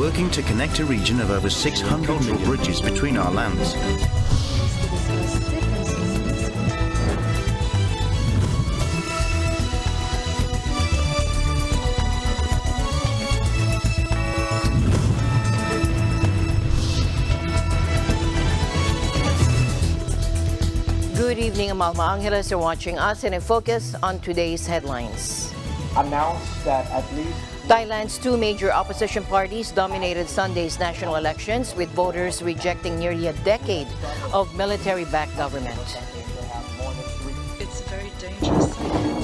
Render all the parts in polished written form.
working to connect a region of over 600 cultural bridges between our lands. Good evening, Amalma Angeles. You're watching ASEAN in Focus on today's headlines. Announced that at least Thailand's two major opposition parties dominated Sunday's national elections, with voters rejecting nearly a decade of military-backed government. It's very dangerous.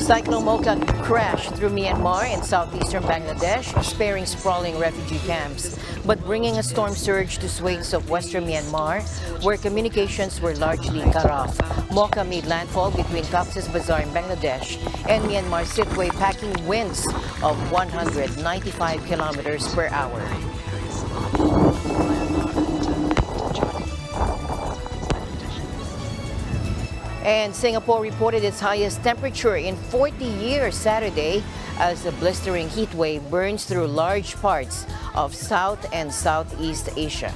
Cyclone Mocha crashed through Myanmar and southeastern Bangladesh, sparing sprawling refugee camps, but bringing a storm surge to swathes of western Myanmar, where communications were largely cut off. Mocha made landfall between Cox's Bazar in Bangladesh and Myanmar's Sittwe, packing winds of 195 kilometers per hour. And Singapore reported its highest temperature in 40 years Saturday as a blistering heat wave burns through large parts of South and Southeast Asia.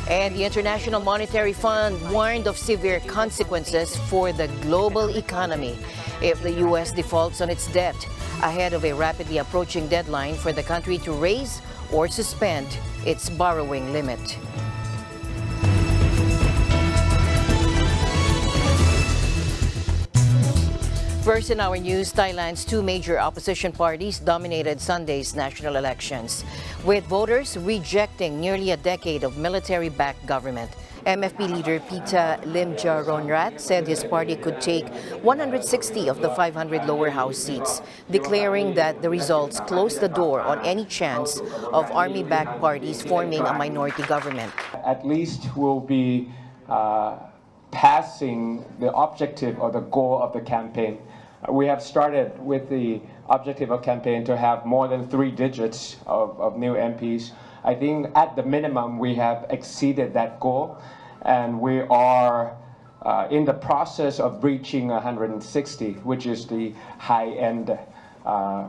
And the International Monetary Fund warned of severe consequences for the global economy if the U.S. defaults on its debt, ahead of a rapidly approaching deadline for the country to raise or suspend its borrowing limit. First in our news, Thailand's two major opposition parties dominated Sunday's national elections, with voters rejecting nearly a decade of military-backed government. MFP leader Pita Limjaroenrat said his party could take 160 of the 500 lower house seats, declaring that the results closed the door on any chance of army-backed parties forming a minority government. at least we'll be passing the objective or the goal of the campaign. We have started with the objective of campaign to have more than 3 digits of new MPs. I think at the minimum we have exceeded that goal, and we are in the process of reaching 160, which is the high-end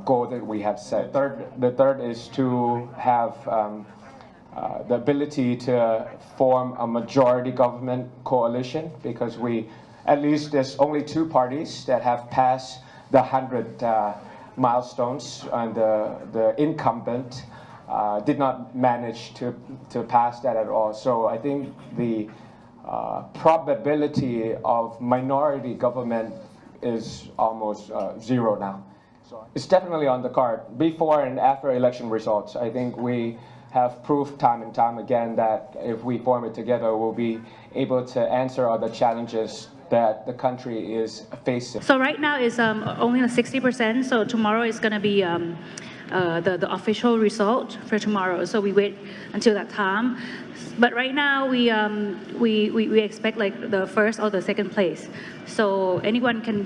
goal that we have set. The third is to have the ability to form a majority government coalition, because at least there's only 2 parties that have passed the 100 milestones, and the incumbent did not manage to pass that at all. So I think the probability of minority government is almost 0 now. So it's definitely on the card. Before and after election results, I think we have proved time and time again that if we form it together, we'll be able to answer all the challenges that the country is facing. So right now is only 60%. So tomorrow is going to be the official result for tomorrow. So we wait until that time. But right now we expect like the first or the second place. So anyone can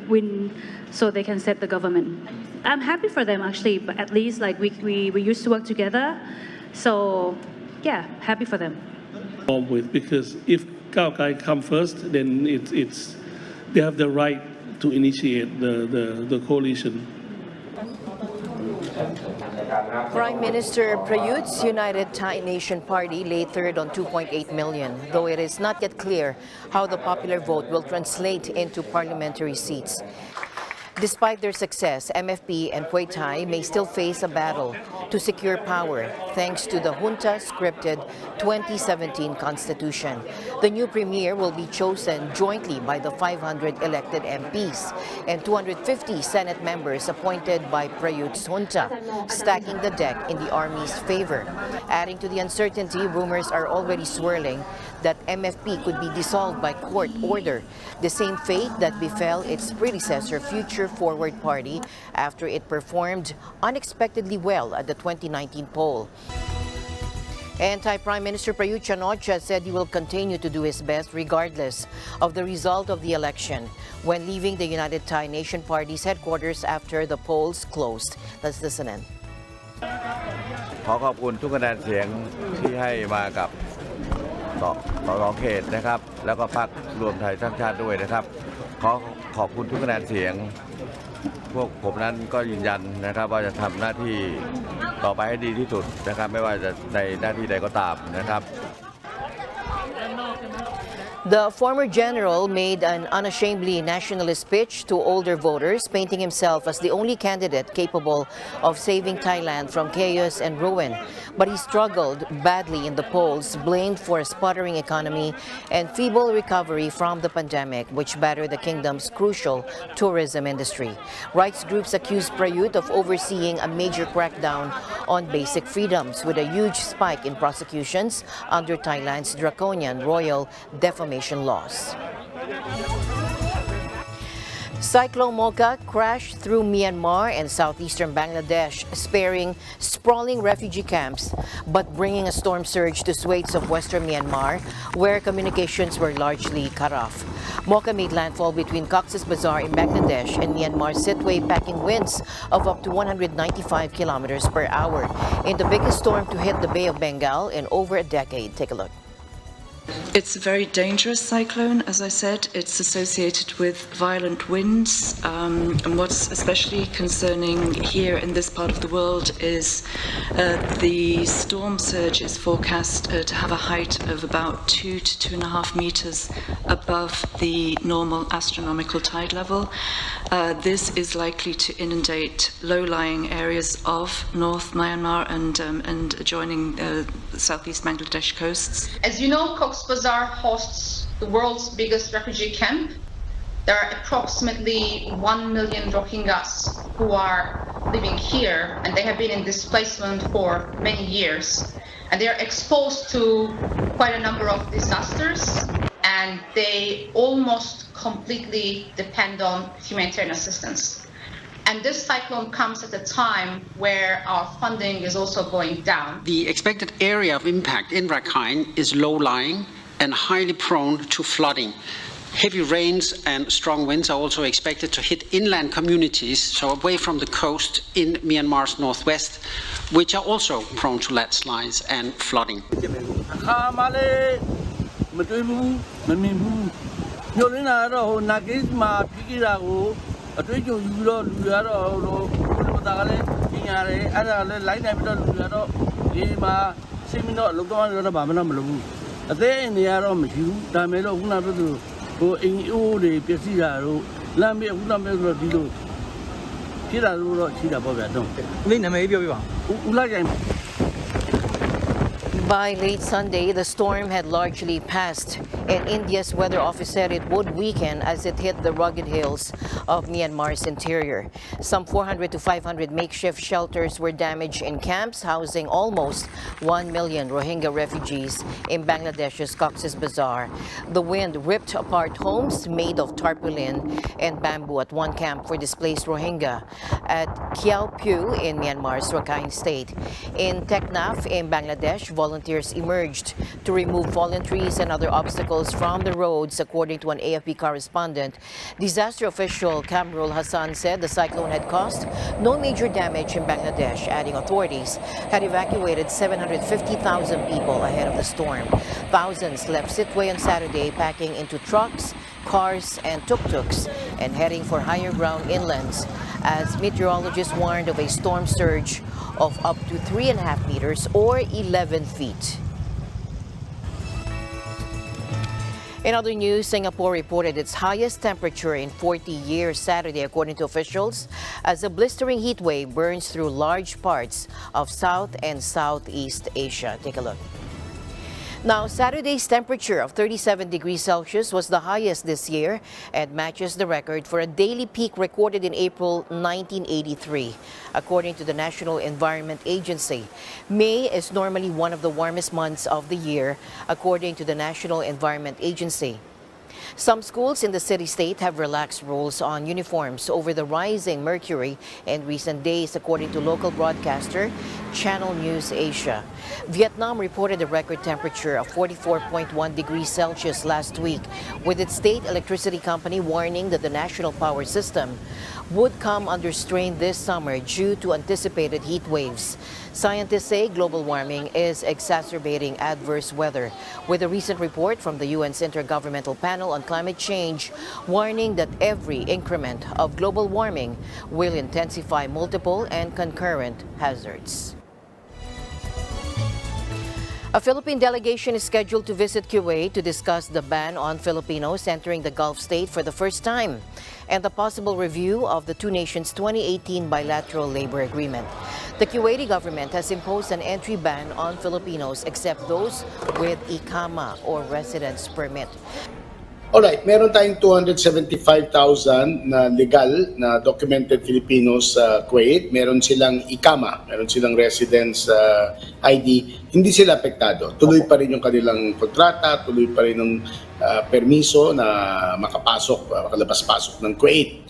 win, so they can set the government. I'm happy for them actually, but at least like we used to work together. So yeah, happy for them. Because if Kaokai come first, then they have the right to initiate the coalition. Prime Minister Prayut's United Thai Nation Party lay third on 2.8 million, though it is not yet clear how the popular vote will translate into parliamentary seats. Despite their success, MFP and Pheu Thai may still face a battle to secure power thanks to the junta-scripted 2017 constitution. The new premier will be chosen jointly by the 500 elected MPs and 250 Senate members appointed by Prayut's junta, stacking the deck in the army's favor. Adding to the uncertainty, rumors are already swirling that MFP could be dissolved by court order, the same fate that befell its predecessor, Future Forward Party, after it performed unexpectedly well at the 2019 poll. Thai Prime Minister Prayut Chan-o-cha said he will continue to do his best regardless of the result of the election when leaving the United Thai Nation Party's headquarters after the polls closed. Let's listen in. ขอขอบคุณทุกคะแนนเสียงที่ให้มากับสสเขตนะครับแล้วก็พรรครวมไทยสร้างชาติด้วยนะครับขอขอบคุณทุกคะแนนเสียง พวกผมนั้นก็ยืนยันนะครับว่าจะทำหน้าที่ต่อไปให้ดีที่สุดนะครับไม่ว่าจะในหน้าที่ใดก็ตามนะครับ The former general made an unashamedly nationalist speech to older voters, painting himself as the only candidate capable of saving Thailand from chaos and ruin. But he struggled badly in the polls, blamed for a sputtering economy and feeble recovery from the pandemic, which battered the kingdom's crucial tourism industry. Rights groups accused Prayut of overseeing a major crackdown on basic freedoms, with a huge spike in prosecutions under Thailand's draconian royal defamation laws. Cyclone Mocha crashed through Myanmar and southeastern Bangladesh, sparing sprawling refugee camps, but bringing a storm surge to swathes of western Myanmar, where communications were largely cut off. Mocha made landfall between Cox's Bazar in Bangladesh and Myanmar's Sittwe, packing winds of up to 195 kilometers per hour, in the biggest storm to hit the Bay of Bengal in over a decade. Take a look. It's a very dangerous cyclone, as I said. It's associated with violent winds. And what's especially concerning here in this part of the world is the storm surge is forecast to have a height of about 2 to 2.5 meters above the normal astronomical tide level. This is likely to inundate low-lying areas of North Myanmar and adjoining southeast Bangladesh coasts. As you know, Cox's Bazar hosts the world's biggest refugee camp. There are approximately 1 million Rohingyas who are living here, and they have been in displacement for many years. And they are exposed to quite a number of disasters, and they almost completely depend on humanitarian assistance. And this cyclone comes at a time where our funding is also going down. The expected area of impact in Rakhine is low-lying and highly prone to flooding. Heavy rains and strong winds are also expected to hit inland communities, so away from the coast in Myanmar's northwest, which are also prone to landslides and flooding. By late Sunday, the storm had largely passed, and India's weather office said it would weaken as it hit the rugged hills of Myanmar's interior. Some 400 to 500 makeshift shelters were damaged in camps housing almost 1 million Rohingya refugees in Bangladesh's Cox's Bazar. The wind ripped apart homes made of tarpaulin and bamboo at one camp for displaced Rohingya at Kiao Pyu in Myanmar's Rakhine State. In Teknaf in Bangladesh, volunteers emerged to remove fallen trees and other obstacles from the roads, according to an AFP correspondent. Disaster official Kamrul Hassan said the cyclone had caused no major damage in Bangladesh, adding authorities had evacuated 750,000 people ahead of the storm. Thousands left Sittwe on Saturday, packing into trucks, cars and tuk-tuks and heading for higher ground inlands, as meteorologists warned of a storm surge of up to 3.5 meters or 11 feet. In other news, Singapore reported its highest temperature in 40 years Saturday, according to officials, as a blistering heat wave burns through large parts of South and Southeast Asia. Take a look. Now, Saturday's temperature of 37 degrees Celsius was the highest this year and matches the record for a daily peak recorded in April 1983, according to the National Environment Agency. May is normally one of the warmest months of the year, according to the National Environment Agency. Some schools in the city-state have relaxed rules on uniforms over the rising mercury in recent days, according to local broadcaster Channel News Asia. Vietnam reported a record temperature of 44.1 degrees Celsius last week, with its state electricity company warning that the national power system would come under strain this summer due to anticipated heat waves. Scientists say global warming is exacerbating adverse weather, with a recent report from the UN's Intergovernmental Panel on on Climate Change, warning that every increment of global warming will intensify multiple and concurrent hazards. A Philippine delegation is scheduled to visit Kuwait to discuss the ban on Filipinos entering the Gulf state for the first time and the possible review of the two nations' 2018 bilateral labor agreement. The Kuwaiti government has imposed an entry ban on Filipinos except those with ikama or residence permit. Alright, meron tayong 275,000 na legal na documented Filipinos sa Kuwait. Meron silang ikama, meron silang residence ID. Hindi sila apektado. Tuloy pa rin yung kanilang kontrata, tuloy pa rin yung permiso na makalabas-pasok ng Kuwait.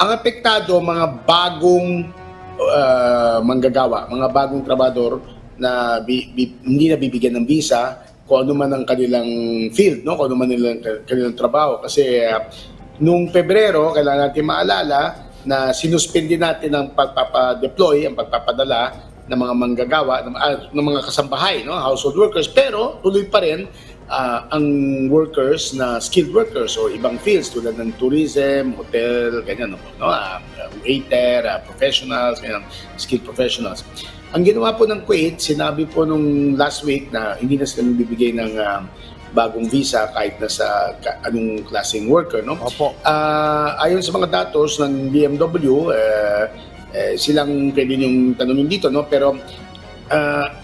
Ang apektado, mga bagong manggagawa, mga bagong trabador na hindi nabibigyan ng visa, kung ano man ang kanilang field, no? Kung ano man kanilang trabaho. Kasi nung Pebrero, kailangan natin maalala na sinuspindi natin ang pagpapadeploy, ang pagpapadala ng mga manggagawa, ng mga kasambahay, no? Household workers. Pero tuloy pa rin ang workers na skilled workers o ibang fields tulad ng tourism, hotel, ganyan, no? Waiter, professionals, ganyan, skilled professionals. Ang ginawa po ng Kuwait, sinabi po nung last week na hindi na sila bibigay ng bagong visa kahit na sa anong klaseng worker, no? Opo. Ayon sa mga datos ng BMW, silang pwede yung tanongin dito, no? Pero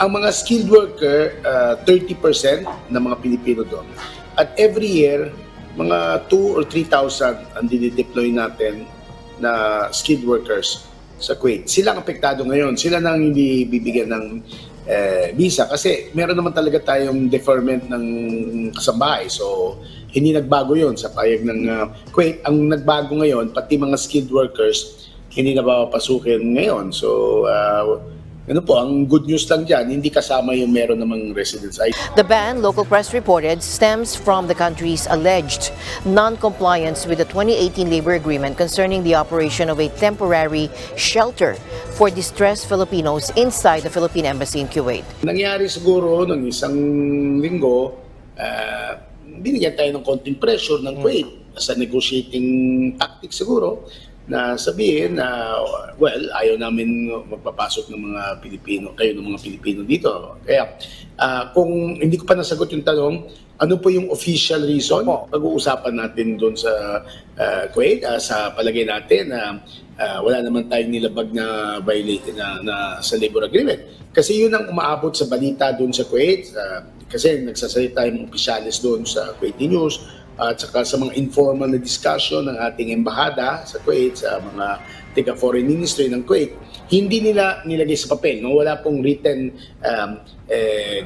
ang mga skilled worker, 30% ng mga Pilipino doon. At every year, mga 2,000 or 3,000 ang dinideploy natin na skilled workers sa Kuwait. Sila ang apektado ngayon. Sila nang hindi bibigyan ng visa kasi meron naman talaga tayong deferment ng kasambahay. So, hindi nagbago yon sa payag ng Kuwait. Ang nagbago ngayon, pati mga skilled workers, hindi na papasukin ngayon. So, ano po, ang good news lang dyan, hindi kasama yung meron namang residence ID. The ban, local press reported, stems from the country's alleged non-compliance with the 2018 labor agreement concerning the operation of a temporary shelter for distressed Filipinos inside the Philippine Embassy in Kuwait. Nangyari siguro ng isang linggo, binigyan tayo ng konting pressure ng Kuwait sa negotiating tactic siguro, na sabihin na, well, ayaw namin magpapasok ng mga Pilipino, kayo ng mga Pilipino dito. Kaya, kung hindi ko pa nasagot yung tanong, ano po yung official reason? Pag-uusapan natin doon sa Kuwait, sa palagay natin na wala naman tayong nilabag na violate na sa labor agreement. Kasi yun ang umaabot sa balita doon sa Kuwait, kasi nagsasalita yung opisyalis doon sa Kuwaiti News, at saka sa mga informal na discussion ng ating embahada sa Kuwait, sa mga taga-foreign ministry ng Kuwait, hindi nila nilagay sa papel. No? Wala pong written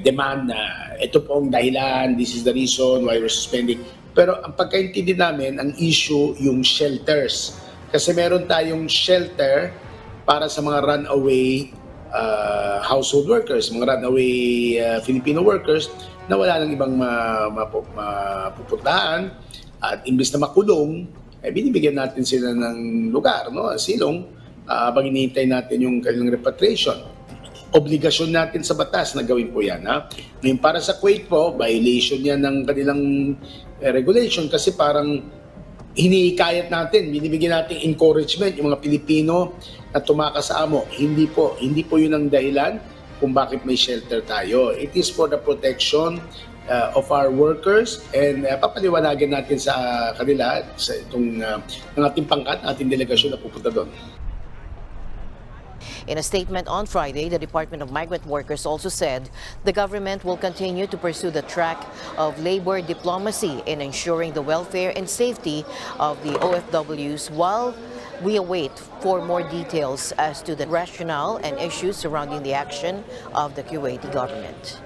demand na ito pong dahilan, this is the reason why we're suspending. Pero ang pagkaintindi namin, ang issue yung shelters. Kasi meron tayong shelter para sa mga runaway household workers, mga runaway Filipino workers na wala nang ibang mapupuntahan at imbis na makulong, binibigyan natin sila ng lugar, no? Silong, habang hinihintay natin yung kanilang repatriation. Obligasyon natin sa batas na gawin po yan. Ha? Ngayon, para sa Kuwait po, violation yan ng kanilang regulation kasi parang hinihikayat natin, binibigyan natin encouragement yung mga Pilipino na tumakas sa amo. Hindi po yun ang dahilan kung bakit may shelter tayo. It is for the protection of our workers and papaliwanagan natin sa kanila sa itong ng ating pangkat, ating delegasyon na pupunta doon. In a statement on Friday, the Department of Migrant Workers also said the government will continue to pursue the track of labor diplomacy in ensuring the welfare and safety of the OFWs while we await for more details as to the rationale and issues surrounding the action of the Kuwaiti government.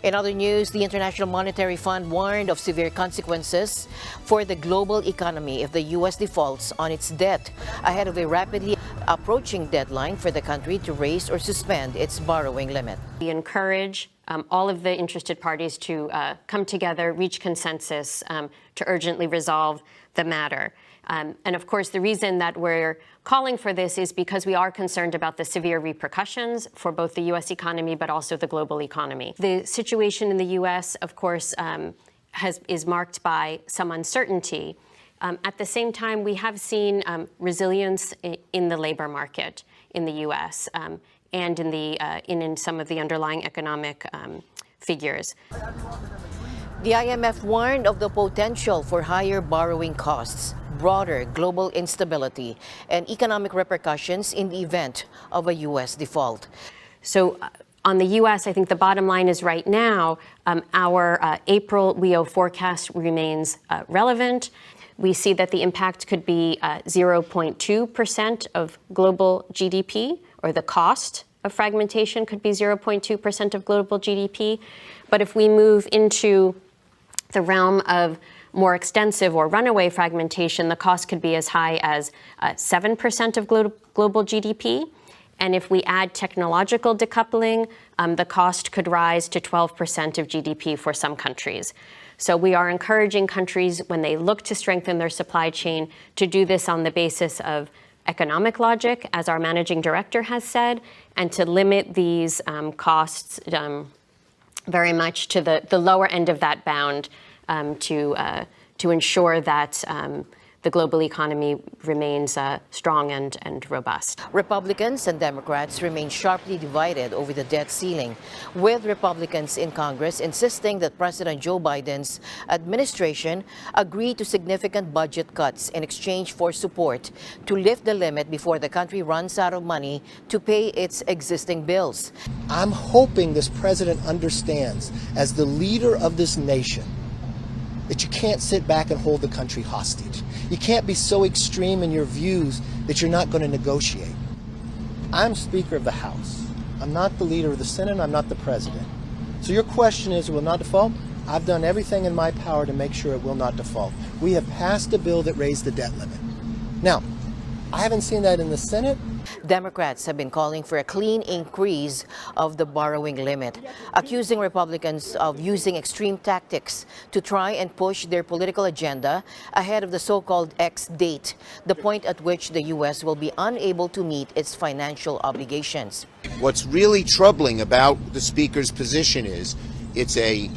In other news, the International Monetary Fund warned of severe consequences for the global economy if the U.S. defaults on its debt ahead of a rapidly approaching deadline for the country to raise or suspend its borrowing limit. We encourage all of the interested parties to come together, reach consensus to urgently resolve the matter. And of course, the reason that we're calling for this is because we are concerned about the severe repercussions for both the U.S. economy, but also the global economy. The situation in the U.S., of course, is marked by some uncertainty. At the same time, we have seen resilience in the labor market in the U.S. And in some of the underlying economic figures. The IMF warned of the potential for higher borrowing costs, broader global instability, and economic repercussions in the event of a U.S. default. So on the U.S., I think the bottom line is right now, our April WEO forecast remains relevant. We see that the impact could be 0.2% of global GDP, or the cost of fragmentation could be 0.2% of global GDP. But if we move into the realm of more extensive or runaway fragmentation, the cost could be as high as 7% of global GDP. And if we add technological decoupling, the cost could rise to 12% of GDP for some countries. So we are encouraging countries, when they look to strengthen their supply chain, to do this on the basis of economic logic, as our managing director has said, and to limit these costs very much to the lower end of that bound to ensure that the global economy remains strong and robust. Republicans and Democrats remain sharply divided over the debt ceiling, with Republicans in Congress insisting that President Joe Biden's administration agree to significant budget cuts in exchange for support to lift the limit before the country runs out of money to pay its existing bills. I'm hoping this president understands, as the leader of this nation, that you can't sit back and hold the country hostage. You can't be so extreme in your views that you're not going to negotiate. I'm Speaker of the House. I'm not the leader of the Senate. I'm not the president. So your question is, will not default? I've done everything in my power to make sure it will not default. We have passed a bill that raised the debt limit. Now, I haven't seen that in the Senate. Democrats have been calling for a clean increase of the borrowing limit, accusing Republicans of using extreme tactics to try and push their political agenda ahead of the so-called X date, the point at which the U.S. will be unable to meet its financial obligations. What's really troubling about the Speaker's position is it's a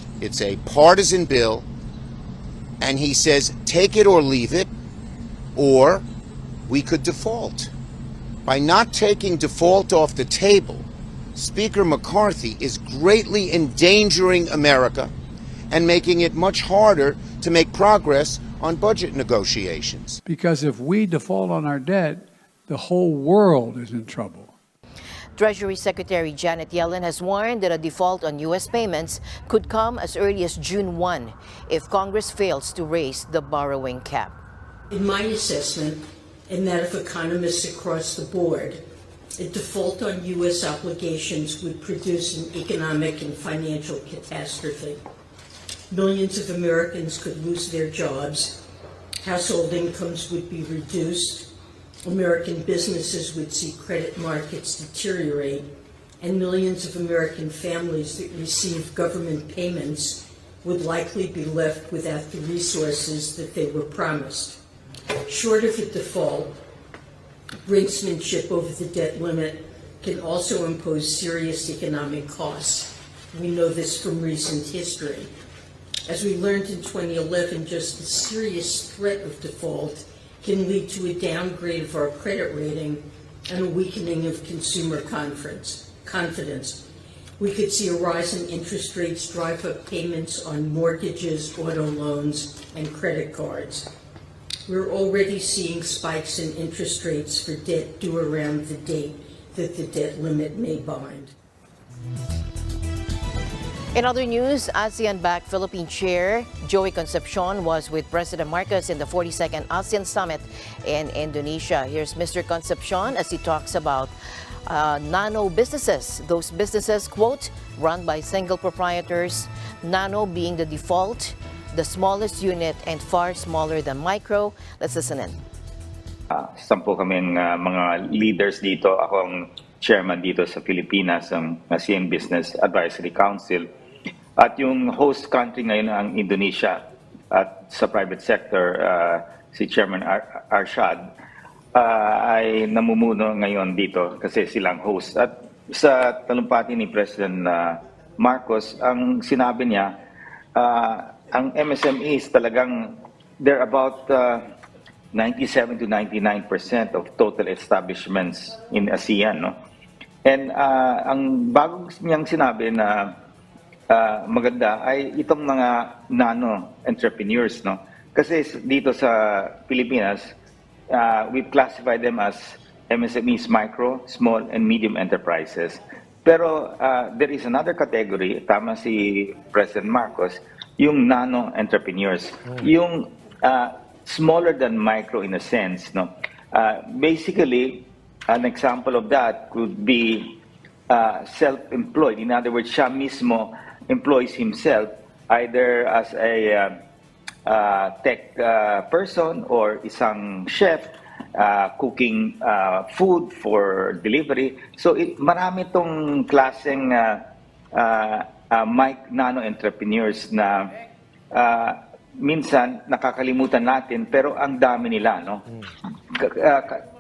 partisan bill, and he says take it or leave it, or we could default. By not taking default off the table, Speaker McCarthy is greatly endangering America and making it much harder to make progress on budget negotiations. Because if we default on our debt, the whole world is in trouble. Treasury Secretary Janet Yellen has warned that a default on U.S. payments could come as early as June 1 if Congress fails to raise the borrowing cap. In my assessment, and that of economists across the board, a default on U.S. obligations would produce an economic and financial catastrophe. Millions of Americans could lose their jobs, household incomes would be reduced, American businesses would see credit markets deteriorate, and millions of American families that receive government payments would likely be left without the resources that they were promised. Short of a default, brinksmanship over the debt limit can also impose serious economic costs. We know this from recent history. As we learned in 2011, just the serious threat of default can lead to a downgrade of our credit rating and a weakening of consumer confidence. We could see a rise in interest rates drive up payments on mortgages, auto loans, and credit cards. We're already seeing spikes in interest rates for debt due around the date that the debt limit may bind. In other news, ASEAN-backed Philippine Chair Joey Concepcion was with President Marcos in the 42nd ASEAN Summit in Indonesia. Here's Mr. Concepcion as he talks about nano businesses. Those businesses, quote, run by single proprietors, nano being the default, the smallest unit and far smaller than micro. Let's listen in. 10 kaming mga leaders dito. Ako ang chairman dito sa Pilipinas, ang ASEAN Business Advisory Council. At yung host country ngayon ang Indonesia. At sa private sector, si Chairman Arshad ay namumuno ngayon dito kasi silang host. At sa talumpati ni President Marcos, ang sinabi niya, ang MSMEs talagang they're about 97 to 99% of total establishments in ASEAN, no? And ang bagong niyang sinabi na maganda ay itong mga nano entrepreneurs, no? Kasi dito sa Pilipinas, we've classified them as MSMEs, micro, small, and medium enterprises. Pero there is another category, tama si President Marcos, yung nano entrepreneurs, yung smaller than micro in a sense, no? Basically, an example of that could be self-employed. In other words, siya mismo employs himself either as a tech person or isang chef cooking food for delivery. So marami tong klaseng nano entrepreneurs na minsan nakakalimutan natin pero ang dami nila, no?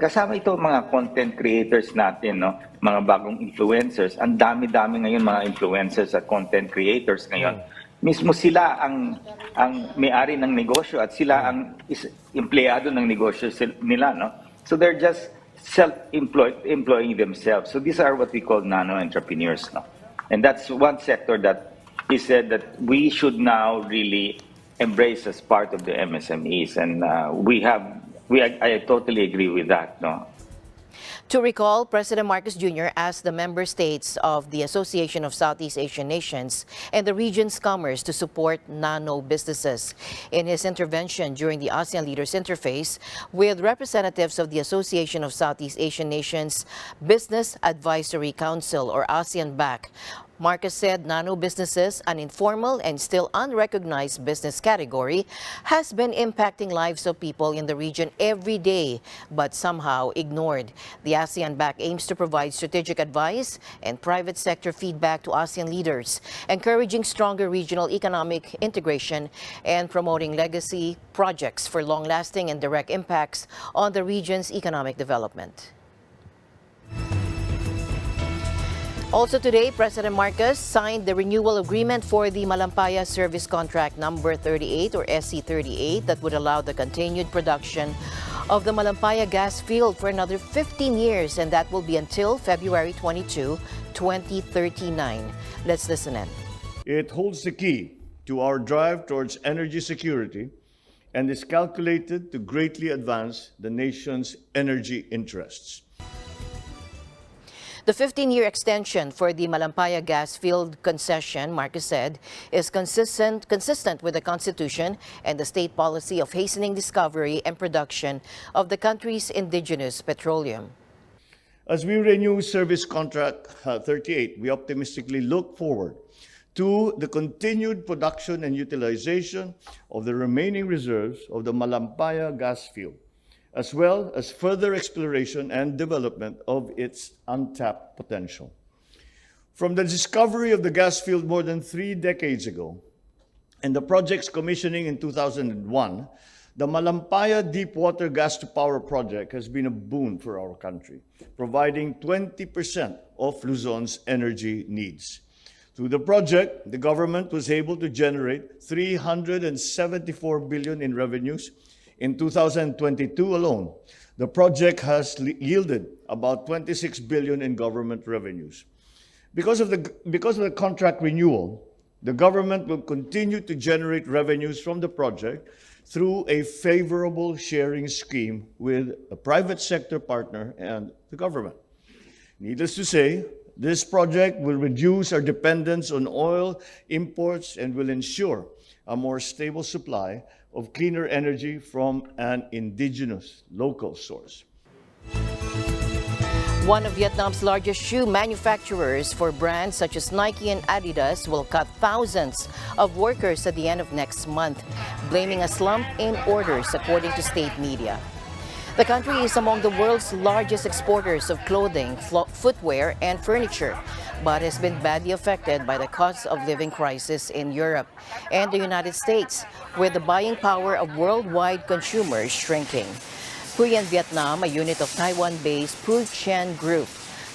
Kasama ito mga content creators natin, no? Mga bagong influencers. Ang dami-dami ngayon mga influencers at content creators ngayon. Mismo sila ang may-ari ng negosyo at sila ang empleyado ng negosyo nila, no? So they're just employing themselves. So these are what we call nano entrepreneurs, no? And that's one sector that he said that we should now really embrace as part of the MSMEs, and I totally agree with that, no? To recall, President Marcos Jr. asked the member states of the Association of Southeast Asian Nations and the region's commerce to support nano businesses. In his intervention during the ASEAN Leaders Interface with representatives of the Association of Southeast Asian Nations Business Advisory Council, or ASEAN-BAC, Marcos said nano businesses, an informal and still unrecognized business category, has been impacting lives of people in the region every day, but somehow ignored. The ASEAN-BAC aims to provide strategic advice and private sector feedback to ASEAN leaders, encouraging stronger regional economic integration and promoting legacy projects for long-lasting and direct impacts on the region's economic development. Also today, President Marcos signed the renewal agreement for the Malampaya Service Contract number 38 or SC38 that would allow the continued production of the Malampaya gas field for another 15 years, and that will be until February 22, 2039. Let's listen in. It holds the key to our drive towards energy security and is calculated to greatly advance the nation's energy interests. The 15-year extension for the Malampaya gas field concession, Marcos said, is consistent with the Constitution and the state policy of hastening discovery and production of the country's indigenous petroleum. As we renew Service Contract 38, we optimistically look forward to the continued production and utilization of the remaining reserves of the Malampaya gas field, as well as further exploration and development of its untapped potential. From the discovery of the gas field more than 3 decades ago and the project's commissioning in 2001, the Malampaya Deepwater Gas-to-Power project has been a boon for our country, providing 20% of Luzon's energy needs. Through the project, the government was able to generate 374 billion in revenues. In 2022 alone, the project has yielded about 26 billion in government revenues. Because of the contract renewal, the government will continue to generate revenues from the project through a favorable sharing scheme with a private sector partner and the government. Needless to say, this project will reduce our dependence on oil imports and will ensure a more stable supply of cleaner energy from an indigenous local source. One of Vietnam's largest shoe manufacturers for brands such as Nike and Adidas will cut thousands of workers at the end of next month, blaming a slump in orders, according to state media. The country is among the world's largest exporters of clothing, footwear, and furniture, but has been badly affected by the cost of living crisis in Europe and the United States, with the buying power of worldwide consumers shrinking. Puyan Vietnam, a unit of Taiwan-based Phu Chen Group,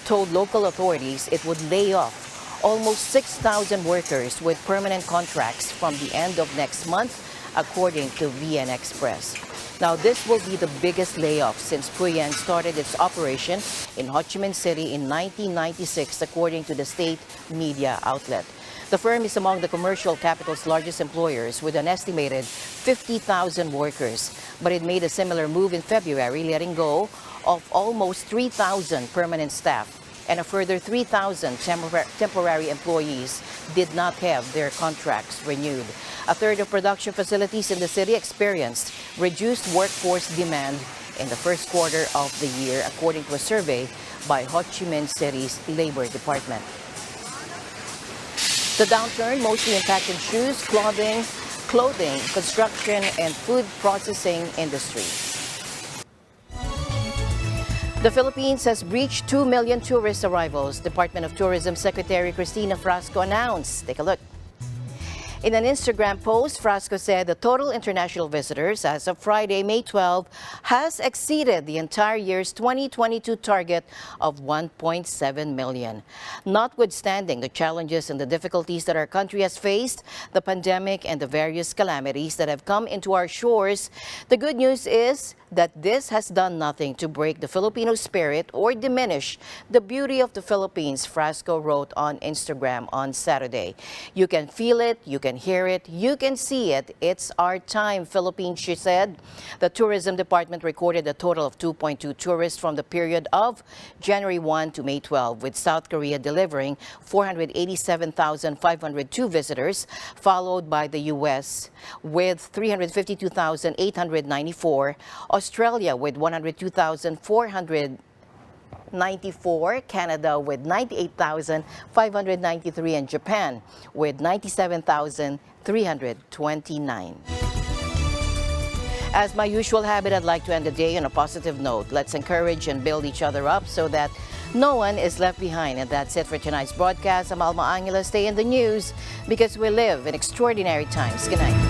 told local authorities it would lay off almost 6,000 workers with permanent contracts from the end of next month, according to VN Express. Now, this will be the biggest layoff since Puyang started its operation in Ho Chi Minh City in 1996, according to the state media outlet. The firm is among the commercial capital's largest employers with an estimated 50,000 workers. But it made a similar move in February, letting go of almost 3,000 permanent staff, and a further 3,000 temporary employees did not have their contracts renewed. A third of production facilities in the city experienced reduced workforce demand in the first quarter of the year, according to a survey by Ho Chi Minh City's Labor Department. The downturn mostly impacted shoes, clothing, construction, and food processing industries. The Philippines has breached 2 million tourist arrivals, Department of Tourism Secretary Cristina Frasco announced. Take a look. In an Instagram post, Frasco said the total international visitors as of Friday, May 12, has exceeded the entire year's 2022 target of 1.7 million. Notwithstanding the challenges and the difficulties that our country has faced, the pandemic and the various calamities that have come into our shores, the good news is that this has done nothing to break the Filipino spirit or diminish the beauty of the Philippines, Frasco wrote on Instagram on Saturday. You can feel it, you can hear it, you can see it. It's our time, Philippines, she said. The Tourism Department recorded a total of 2.2 tourists from the period of January 1 to May 12, with South Korea delivering 487,502 visitors, followed by the U.S. with 352,894, Australia with 102,494, Canada with 98,593, and Japan with 97,329. As my usual habit, I'd like to end the day on a positive note. Let's encourage and build each other up so that no one is left behind. And that's it for tonight's broadcast. I'm Alma Angela. Stay in the news because we live in extraordinary times. Good night.